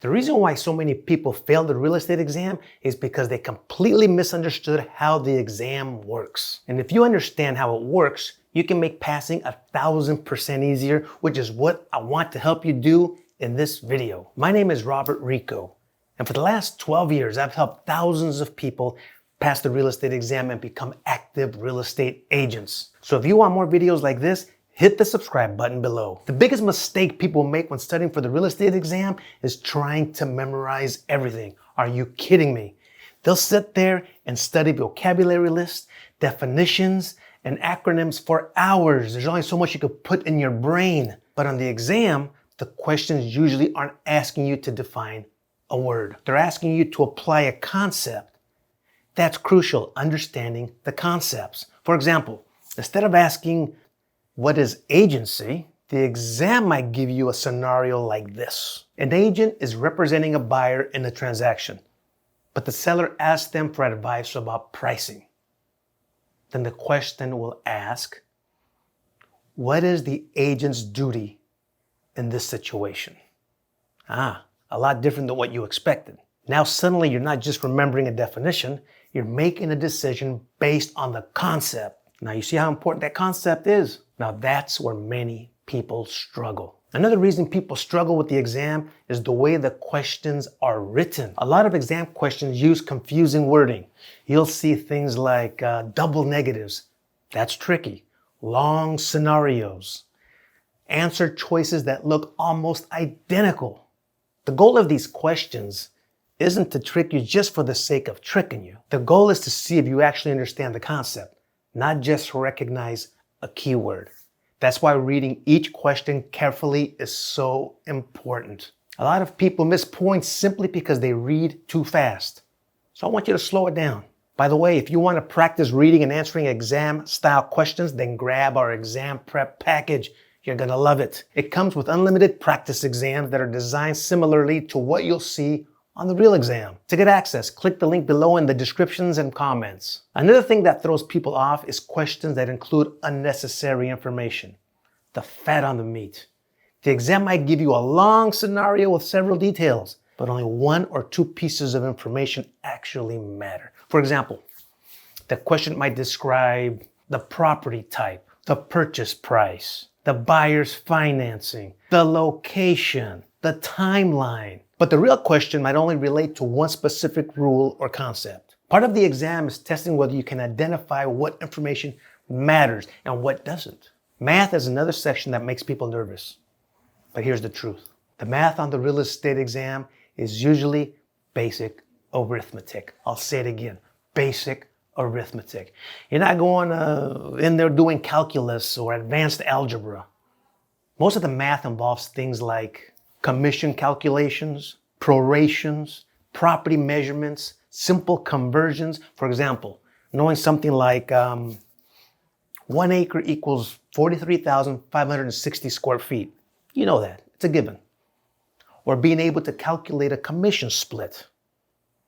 The reason why so many people fail the real estate exam is because they completely misunderstood how the exam works. And if you understand how it works, you can make passing 1,000% easier, which is what I want to help you do in this video. My name is Rico, and for the last 12 years, I've helped thousands of people pass the real estate exam and become active real estate agents. So if you want more videos like this, hit the subscribe button below. The biggest mistake people make when studying for the real estate exam is trying to memorize everything. Are you kidding me? They'll sit there and study vocabulary lists, definitions, and acronyms for hours. There's only so much you could put in your brain. But on the exam, the questions usually aren't asking you to define a word. They're asking you to apply a concept. That's crucial, understanding the concepts. For example, instead of asking, what is agency? The exam might give you a scenario like this. An agent is representing a buyer in a transaction, but the seller asks them for advice about pricing. Then the question will ask, what is the agent's duty in this situation? A lot different than what you expected. Now suddenly you're not just remembering a definition, you're making a decision based on the concept. Now you see how important that concept is? Now that's where many people struggle. Another reason people struggle with the exam is the way the questions are written. A lot of exam questions use confusing wording. You'll see things like double negatives. That's tricky. Long scenarios. Answer choices that look almost identical. The goal of these questions isn't to trick you just for the sake of tricking you. The goal is to see if you actually understand the concept, not just recognize a keyword. That's why reading each question carefully is so important. A lot of people miss points simply because they read too fast. So I want you to slow it down. By the way, if you want to practice reading and answering exam-style questions, then grab our exam prep package. You're going to love it. It comes with unlimited practice exams that are designed similarly to what you'll see on the real exam. To get access, click the link below in the descriptions and comments. Another thing that throws people off is questions that include unnecessary information. The fat on the meat. The exam might give you a long scenario with several details, but only one or two pieces of information actually matter. For example, the question might describe the property type, the purchase price, the buyer's financing, the location, the timeline. But the real question might only relate to one specific rule or concept. Part of the exam is testing whether you can identify what information matters and what doesn't. Math is another section that makes people nervous. But here's the truth. The math on the real estate exam is usually basic arithmetic. I'll say it again, basic arithmetic. You're not going in there doing calculus or advanced algebra. Most of the math involves things like commission calculations, prorations, property measurements, simple conversions. For example, knowing something like 1 acre equals 43,560 square feet. You know that. It's a given. Or being able to calculate a commission split.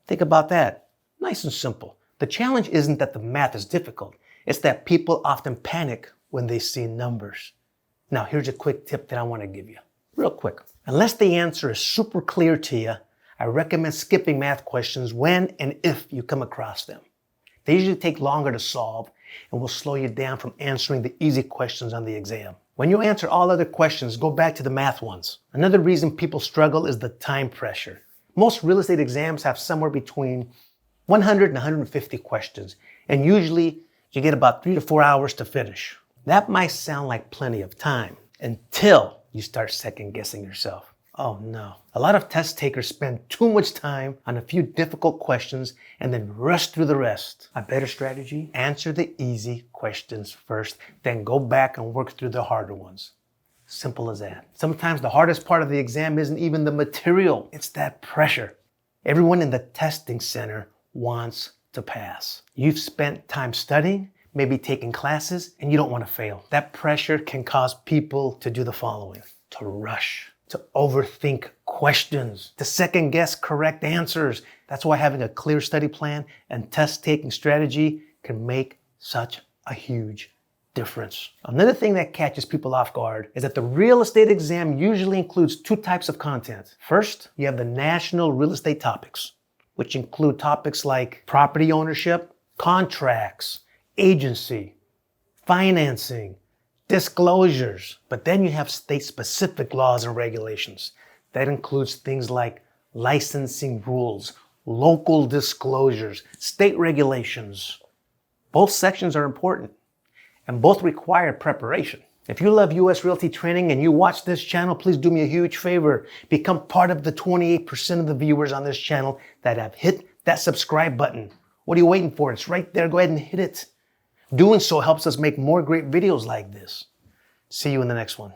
Think about that. Nice and simple. The challenge isn't that the math is difficult. It's that people often panic when they see numbers. Now, here's a quick tip that I want to give you. Real quick. Unless the answer is super clear to you, I recommend skipping math questions when and if you come across them. They usually take longer to solve and will slow you down from answering the easy questions on the exam. When you answer all other questions, go back to the math ones. Another reason people struggle is the time pressure. Most real estate exams have somewhere between 100 and 150 questions, and usually you get about 3 to 4 hours to finish. That might sound like plenty of time until you start second guessing yourself. Oh no. A lot of test takers spend too much time on a few difficult questions and then rush through the rest. A better strategy? Answer the easy questions first, then go back and work through the harder ones. Simple as that. Sometimes the hardest part of the exam isn't even the material, it's that pressure. Everyone in the testing center wants to pass. You've spent time studying, maybe taking classes, and you don't want to fail. That pressure can cause people to do the following: to rush, to overthink questions, to second guess correct answers. That's why having a clear study plan and test taking strategy can make such a huge difference. Another thing that catches people off guard is that the real estate exam usually includes two types of content. First, you have the national real estate topics, which include topics like property ownership, contracts, agency, financing, disclosures. But then you have state-specific laws and regulations. That includes things like licensing rules, local disclosures, state regulations. Both sections are important and both require preparation. If you love US Realty Training and you watch this channel, please do me a huge favor. Become part of the 28% of the viewers on this channel that have hit that subscribe button. What are you waiting for? It's right there. Go ahead and hit it. Doing so helps us make more great videos like this. See you in the next one.